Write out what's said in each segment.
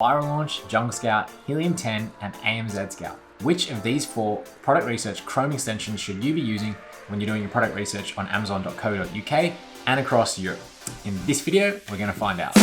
Viral Launch, Jungle Scout, Helium 10, and AMZ Scout. Which of these 4 product research Chrome extensions should you be using when you're doing your product research on amazon.co.uk and across Europe? In this video, we're going to find out.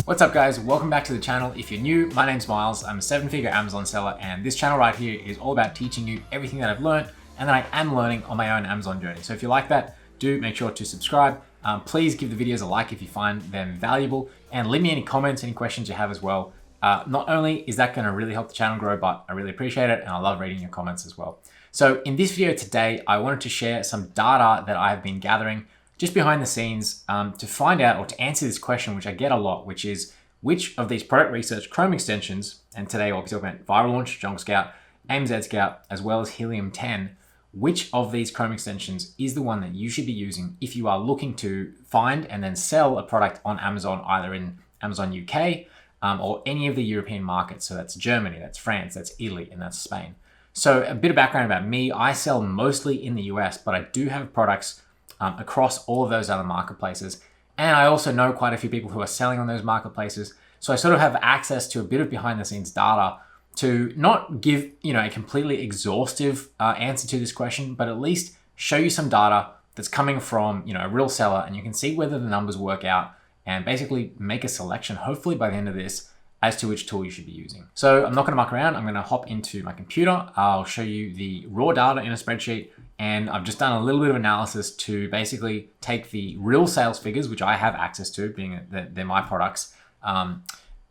What's up guys, welcome back to the channel. If you're new, my name's Myles. I'm a 7-figure Amazon seller, and this channel right here is all about teaching you everything that I've learned and that I am learning on my own Amazon journey. So if you like that, do make sure to subscribe. Please give the videos a like if you find them valuable, and leave me any comments, any questions you have as well. Not only is that going to really help the channel grow, but I really appreciate it and I love reading your comments as well. So in this video today, I wanted to share some data that I have been gathering just behind the scenes to find out, or to answer this question, which I get a lot, which is which of these product research Chrome extensions, and today I'll be talking about Viral Launch, Jungle Scout, AMZ Scout, as well as Helium 10, which of these Chrome extensions is the one that you should be using if you are looking to find and then sell a product on Amazon, either in Amazon UK or any of the European markets. So that's Germany, that's France, that's Italy, and that's Spain. So a bit of background about me: I sell mostly in the US, but I do have products across all of those other marketplaces. And I also know quite a few people who are selling on those marketplaces. So I sort of have access to a bit of behind the scenes data to not give, a completely exhaustive answer to this question, but at least show you some data that's coming from, a real seller, and you can see whether the numbers work out and basically make a selection, hopefully by the end of this, as to which tool you should be using. So I'm not going to muck around. I'm going to hop into my computer. I'll show you the raw data in a spreadsheet, and I've just done a little bit of analysis to basically take the real sales figures, which I have access to, being that they're my products,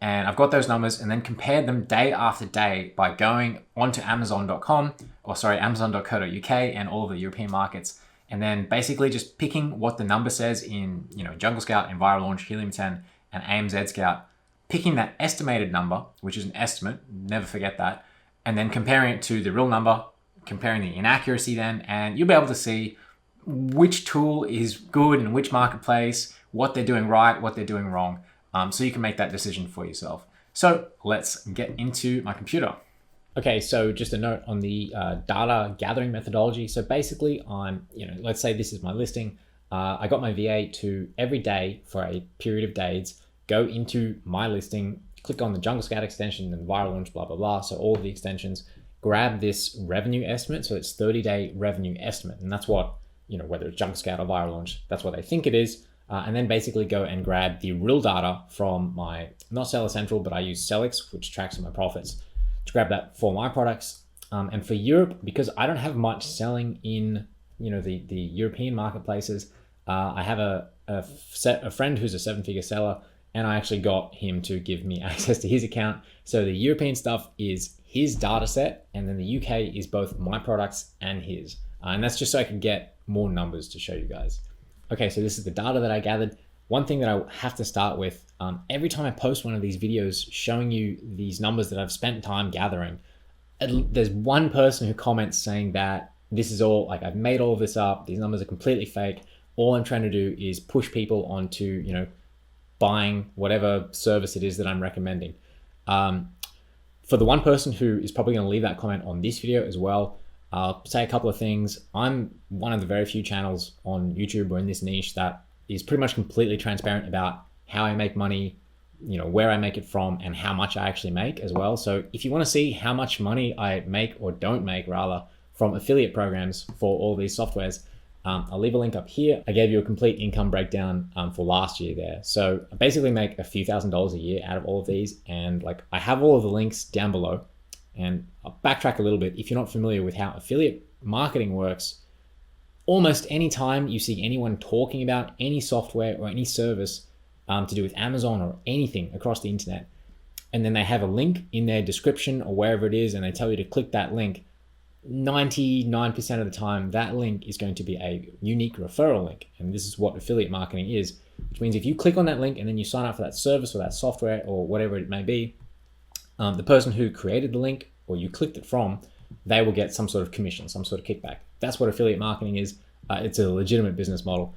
and I've got those numbers, and then compared them day after day by going onto amazon.com, or sorry, amazon.co.uk and all of the European markets, and then basically just picking what the number says in, Jungle Scout, and Viral Launch, Helium 10, and AMZ Scout, picking that estimated number, which is an estimate, never forget that, and then comparing it to the real number, comparing the inaccuracy then, and you'll be able to see which tool is good in which marketplace, what they're doing right, what they're doing wrong. So you can make that decision for yourself. So let's get into my computer. Okay, so just a note on the data gathering methodology. So basically let's say this is my listing. I got my VA to every day for a period of days, go into my listing, click on the Jungle Scout extension and Viral Launch, blah, blah, blah. So all of the extensions, grab this revenue estimate. So it's 30-day revenue estimate. And that's what, whether it's Jungle Scout or Viral Launch, that's what they think it is. And then basically go and grab the real data from my, not Seller Central, but I use Sellix, which tracks my profits, to grab that for my products. And for Europe, because I don't have much selling in, the European marketplaces, I have a friend who's a 7-figure seller, and I actually got him to give me access to his account. So the European stuff is his data set, and then the UK is both my products and his. And that's just so I can get more numbers to show you guys. Okay, so this is the data that I gathered. One thing that I have to start with, every time I post one of these videos showing you these numbers that I've spent time gathering, there's one person who comments saying that this is all, I've made all of this up, these numbers are completely fake. All I'm trying to do is push people onto, buying whatever service it is that I'm recommending. For the one person who is probably gonna leave that comment on this video as well, I'll say a couple of things. I'm one of the very few channels on YouTube or in this niche that is pretty much completely transparent about how I make money, where I make it from, and how much I actually make as well. So if you want to see how much money I make, or don't make rather, from affiliate programs for all these softwares, I'll leave a link up here. I gave you a complete income breakdown for last year there. So I basically make a few $1,000s a year out of all of these, and I have all of the links down below. And I'll backtrack a little bit. If you're not familiar with how affiliate marketing works, almost any time you see anyone talking about any software or any service to do with Amazon or anything across the internet, and then they have a link in their description or wherever it is, and they tell you to click that link, 99% of the time, that link is going to be a unique referral link. And this is what affiliate marketing is, which means if you click on that link and then you sign up for that service or that software or whatever it may be, the person who created the link, or you clicked it from, they will get some sort of commission, some sort of kickback. That's what affiliate marketing is. It's a legitimate business model.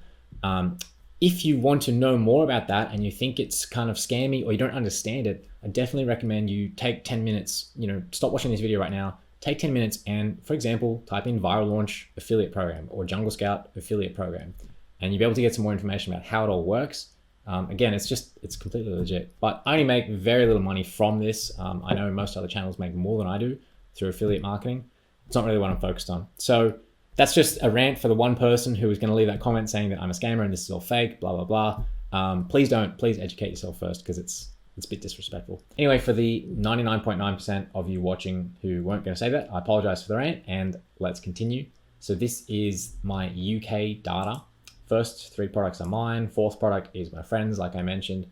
If you want to know more about that and you think it's kind of scammy or you don't understand it, I definitely recommend you take 10 minutes, stop watching this video right now, take 10 minutes and, for example, type in Viral Launch affiliate program or Jungle Scout affiliate program, and you'll be able to get some more information about how it all works Again, it's completely legit, but I only make very little money from this. I know most other channels make more than I do through affiliate marketing. It's not really what I'm focused on. So that's just a rant for the one person who is going to leave that comment saying that I'm a scammer and this is all fake, blah, blah, blah. Please educate yourself first, because it's a bit disrespectful. Anyway, for the 99.9% of you watching who weren't going to say that, I apologize for the rant, and let's continue. So this is my UK data. First 3 products are mine. 4th product is my friend's, like I mentioned.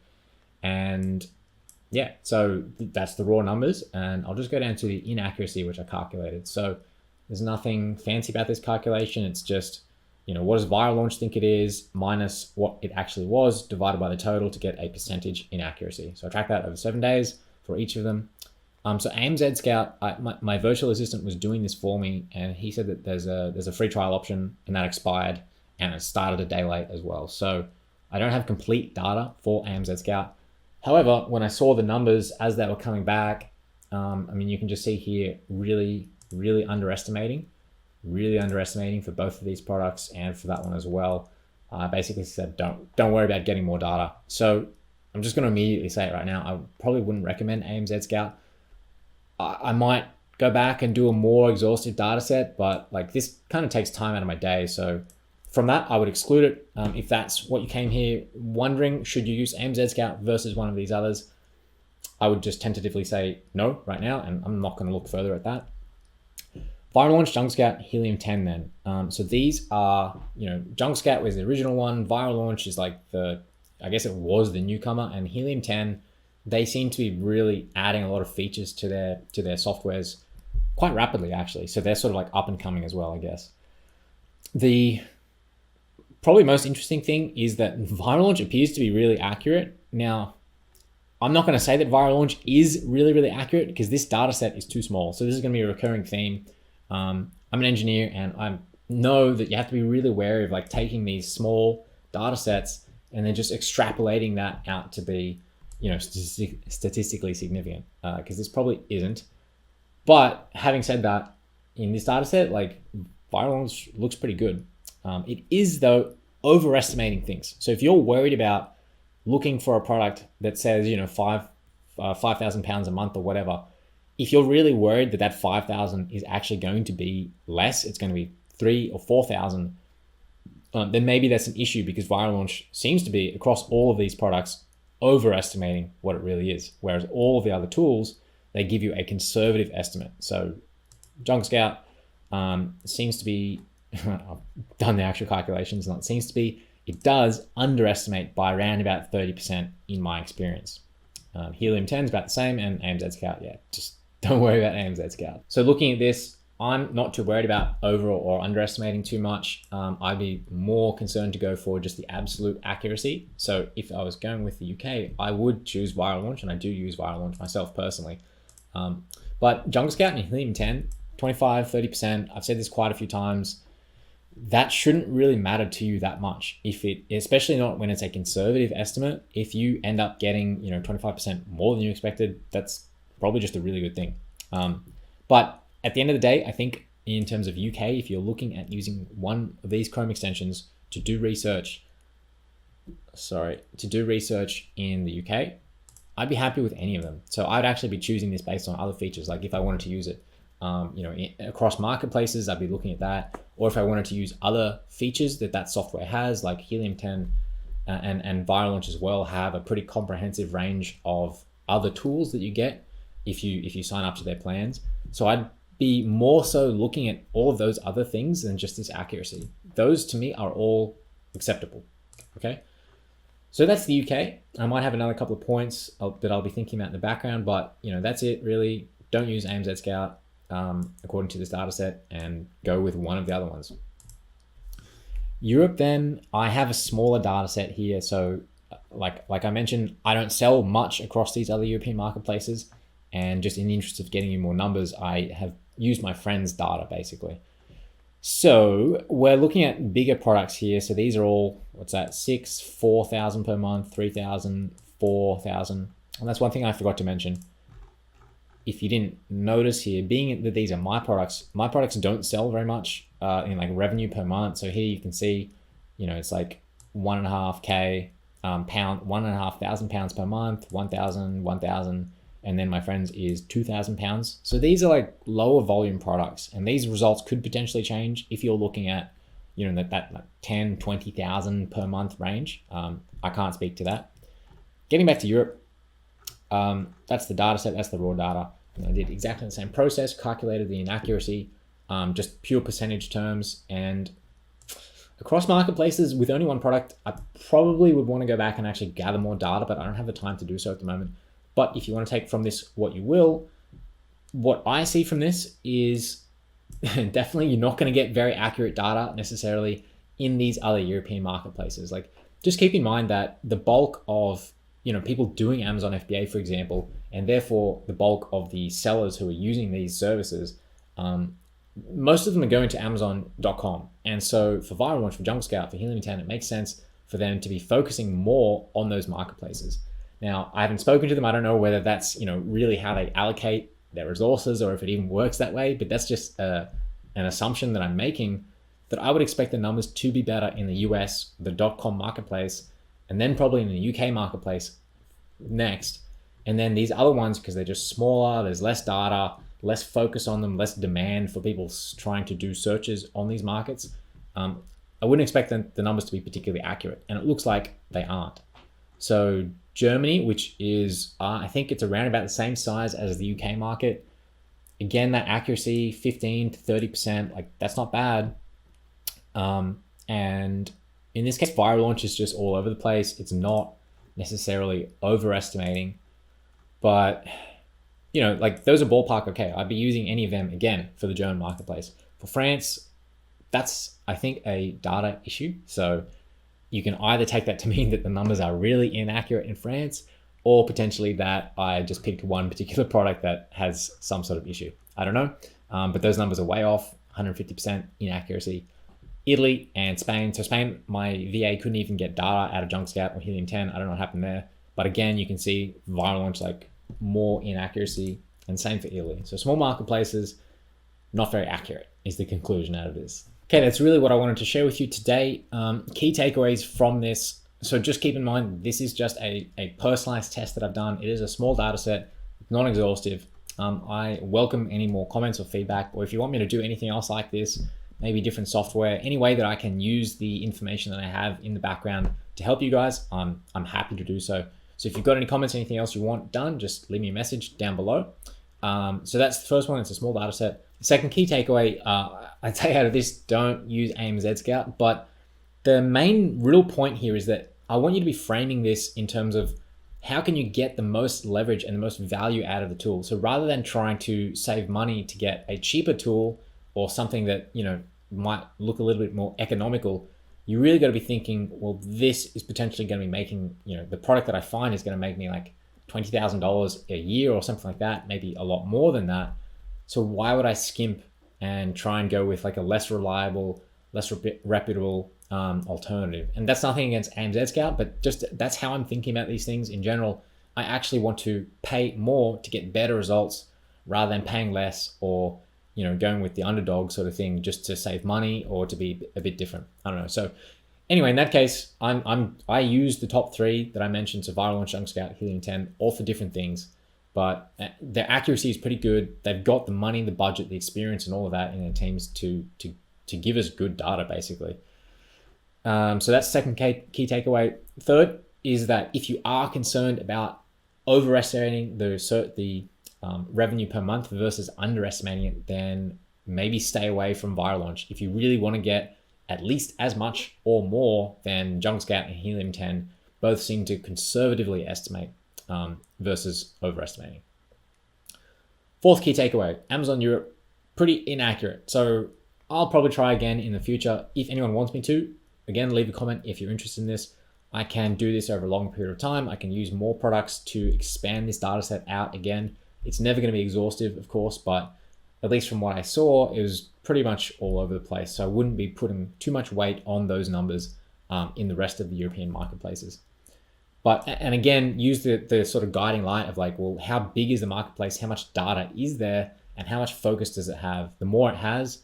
And yeah, so that's the raw numbers. And I'll just go down to the inaccuracy, which I calculated. So there's nothing fancy about this calculation. It's just, what does Viral Launch think it is minus what it actually was divided by the total to get a percentage inaccuracy. So I track that over 7 days for each of them. So AMZ Scout, my virtual assistant was doing this for me, and he said that there's a free trial option, and that expired, and it started a day late as well. So I don't have complete data for AMZ Scout. However, when I saw the numbers as they were coming back, you can just see here really underestimating for both of these products and for that one as well. I basically said, don't worry about getting more data. So I'm just going to immediately say it right now. I probably wouldn't recommend AMZ Scout. I might go back and do a more exhaustive data set, but like this kind of takes time out of my day. So from that, I would exclude it. If that's what you came here wondering, should you use AMZ Scout versus one of these others, I would just tentatively say no right now, and I'm not going to look further at that. Viral Launch, Junk Scout, Helium 10 then. So these are, Junk Scout was the original one. Viral Launch is like I guess it was the newcomer, and Helium 10, they seem to be really adding a lot of features to their softwares quite rapidly, actually. So they're sort of like up and coming as well, I guess. The probably most interesting thing is that Viral Launch appears to be really accurate. Now, I'm not going to say that Viral Launch is really accurate, because this data set is too small. So this is going to be a recurring theme. I'm an engineer, and I know that you have to be really wary of like taking these small data sets and then just extrapolating that out to be, statistically significant, because this probably isn't. But having said that, in this data set, like Viral Launch looks pretty good. It is, though, overestimating things. So if you're worried about looking for a product that says, 5,000 pounds a month or whatever, if you're really worried that 5,000 is actually going to be less, it's going to be 3,000 or 4,000, then maybe that's an issue, because Viral Launch seems to be, across all of these products, overestimating what it really is. Whereas all of the other tools, they give you a conservative estimate. So Junk Scout seems to be, I've done the actual calculations, and it seems to be, it does underestimate by around about 30% in my experience. Helium 10 is about the same, and AMZ Scout, yeah, just don't worry about AMZ Scout. So looking at this, I'm not too worried about over or underestimating too much. I'd be more concerned to go for just the absolute accuracy. So if I was going with the UK, I would choose Viral Launch, and I do use Viral Launch myself personally. But Junk Scout and Helium 10, 25, 30%, I've said this quite a few times, that shouldn't really matter to you that much. Especially not when it's a conservative estimate. If you end up getting, 25% more than you expected, that's probably just a really good thing. But at the end of the day, I think in terms of UK, if you're looking at using one of these Chrome extensions to do research in the UK, I'd be happy with any of them. So I'd actually be choosing this based on other features. Like if I wanted to use it, across marketplaces, I'd be looking at that. Or if I wanted to use other features that software has, like Helium 10 and Viral Launch as well, have a pretty comprehensive range of other tools that you get if you sign up to their plans. So I'd be more so looking at all of those other things than just this accuracy. Those to me are all acceptable. Okay. So that's the UK. I might have another couple of points that I'll be thinking about in the background, but that's it really. Don't use AMZ Scout according to this data set, and go with one of the other ones. Europe, then, I have a smaller data set here. So like I mentioned, I don't sell much across these other European marketplaces, and just in the interest of getting you more numbers, I have used my friend's data basically. So we're looking at bigger products here. So these are all, 4,000 per month, 3,000, 4,000. And that's one thing I forgot to mention. If you didn't notice here, being that these are my products don't sell very much in like revenue per month. So here you can see, it's like 1.5K pound, £1,500 per month, 1,000, and then my friend's is £2,000. So these are like lower volume products, and these results could potentially change if you're looking at, you know, that like 10, 20,000 per month range. I can't speak to that. Getting back to Europe, that's the data set, that's the raw data. And I did exactly the same process, calculated the inaccuracy, just pure percentage terms. And across marketplaces with only one product, I probably would want to go back and actually gather more data, but I don't have the time to do so at the moment. But if you want to take from this what you will, what I see from this is definitely you're not going to get very accurate data necessarily in these other European marketplaces. Like, just keep in mind that the bulk of, you know, people doing Amazon FBA, for example, and therefore the bulk of the sellers who are using these services, most of them are going to Amazon.com. And so for Viral Launch, for Jungle Scout, for Helium 10, it makes sense for them to be focusing more on those marketplaces. Now, I haven't spoken to them. I don't know whether that's, you know, really how they allocate their resources or if it even works that way, but that's just an assumption that I'm making, that I would expect the numbers to be better in the US, the .com marketplace, and then probably in the UK marketplace next. And then these other ones, because they're just smaller, there's less data, less focus on them, less demand for people trying to do searches on these markets. I wouldn't expect the numbers to be particularly accurate, and it looks like they aren't. So Germany, which is, I think it's around about the same size as the UK market. Again, that accuracy, 15 to 30%, like that's not bad. And in this case, Viral Launch is just all over the place. It's not necessarily overestimating, but you know, like those are ballpark okay. I'd be using any of them again for the German marketplace. For France, that's, I think, a data issue. So you can either take that to mean that the numbers are really inaccurate in France, or potentially that I just picked one particular product that has some sort of issue. I don't know, but those numbers are way off, 150% inaccuracy. Italy and Spain. So Spain, my VA couldn't even get data out of Jungle Scout or Helium 10. I don't know what happened there. But again, you can see Viral Launch, like more inaccuracy, and same for Italy. So small marketplaces, not very accurate is the conclusion out of this. Okay, that's really what I wanted to share with you today. Key takeaways from this. So just keep in mind, this is just a personalized test that I've done. It is a small data set, not exhaustive. I welcome any more comments or feedback, or if you want me to do anything else like this, maybe different software, any way that I can use the information that I have in the background to help you guys, I'm happy to do so. So if you've got any comments, anything else you want done, just leave me a message down below. So that's the first one. It's a small data set. Second key takeaway, I'd say out of this, don't use AMZ Scout. But the main real point here is that I want you to be framing this in terms of how can you get the most leverage and the most value out of the tool. So rather than trying to save money to get a cheaper tool or something that, you know, might look a little bit more economical, you really got to be thinking, well, this is potentially going to be making, you know, the product that I find is going to make me like $20,000 a year or something like that, maybe a lot more than that. So why would I skimp and try and go with like a less reliable, less reputable alternative? And that's nothing against AMZ Scout, but just that's how I'm thinking about these things in general. I actually want to pay more to get better results rather than paying less, or, you know, going with the underdog sort of thing just to save money or to be a bit different. I don't know. So anyway, in that case, I use the top three that I mentioned, so Viral Launch, Jungle Scout, Helium 10, all for different things, but their accuracy is pretty good. They've got the money, the budget, the experience, and all of that in their teams to give us good data, basically. So that's the second key takeaway. Third is that if you are concerned about overestimating the revenue per month versus underestimating it, then maybe stay away from Viral Launch. If you really want to get at least as much or more than Jungle Scout and Helium 10, both seem to conservatively estimate versus overestimating. Fourth key takeaway, Amazon Europe, pretty inaccurate. So I'll probably try again in the future. If anyone wants me to, again, leave a comment if you're interested in this. I can do this over a long period of time. I can use more products to expand this data set out again. It's never going to be exhaustive, of course, but at least from what I saw, it was pretty much all over the place. So I wouldn't be putting too much weight on those numbers in the rest of the European marketplaces. But, and again, use the sort of guiding light of like, well, how big is the marketplace? How much data is there? And how much focus does it have? The more it has,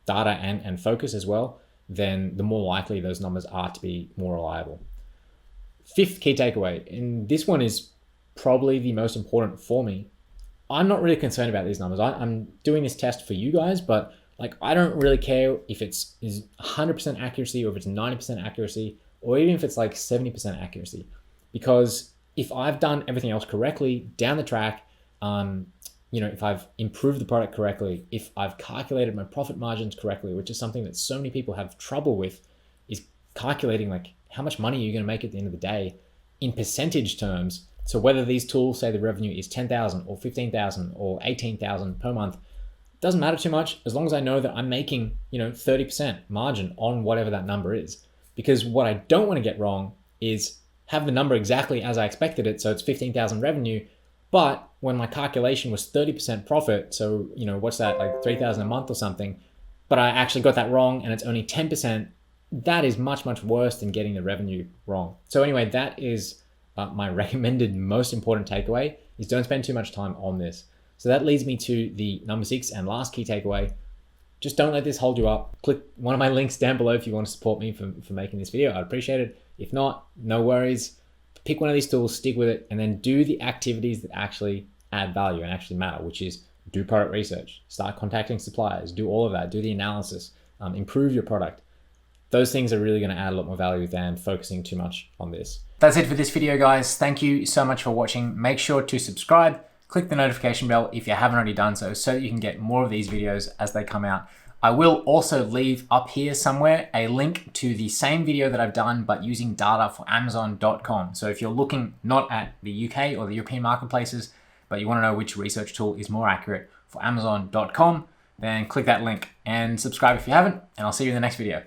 data and focus as well, then the more likely those numbers are to be more reliable. fifth key takeaway, and this one is probably the most important for me. I'm not really concerned about these numbers. I'm doing this test for you guys, but like, I don't really care if it's 100% accuracy or if it's 90% accuracy, or even if it's like 70% accuracy, because if I've done everything else correctly down the track, if I've improved the product correctly, if I've calculated my profit margins correctly, which is something that so many people have trouble with, is calculating like how much money you're going to make at the end of the day in percentage terms. So whether these tools say the revenue is 10,000 or 15,000 or 18,000 per month, doesn't matter too much as long as I know that I'm making, 30% margin on whatever that number is. Because what I don't want to get wrong is have the number exactly as I expected it. So it's 15,000 revenue, but when my calculation was 30% profit, so, what's that, like 3,000 a month or something, but I actually got that wrong and it's only 10%, that is much, much worse than getting the revenue wrong. So anyway, that is my recommended most important takeaway, is don't spend too much time on this. So that leads me to the number 6 and last key takeaway. Just don't let this hold you up. Click one of my links down below if you want to support me for making this video. I'd appreciate it. If not, no worries. Pick one of these tools, stick with it, and then do the activities that actually add value and actually matter, which is do product research, start contacting suppliers, do all of that, do the analysis, improve your product. Those things are really going to add a lot more value than focusing too much on this. That's it for this video, guys. Thank you so much for watching. Make sure to subscribe. Click the notification bell if you haven't already done so that you can get more of these videos as they come out. I will also leave up here somewhere a link to the same video that I've done, but using data for Amazon.com. So if you're looking not at the UK or the European marketplaces, but you want to know which research tool is more accurate for Amazon.com, then click that link and subscribe if you haven't, and I'll see you in the next video.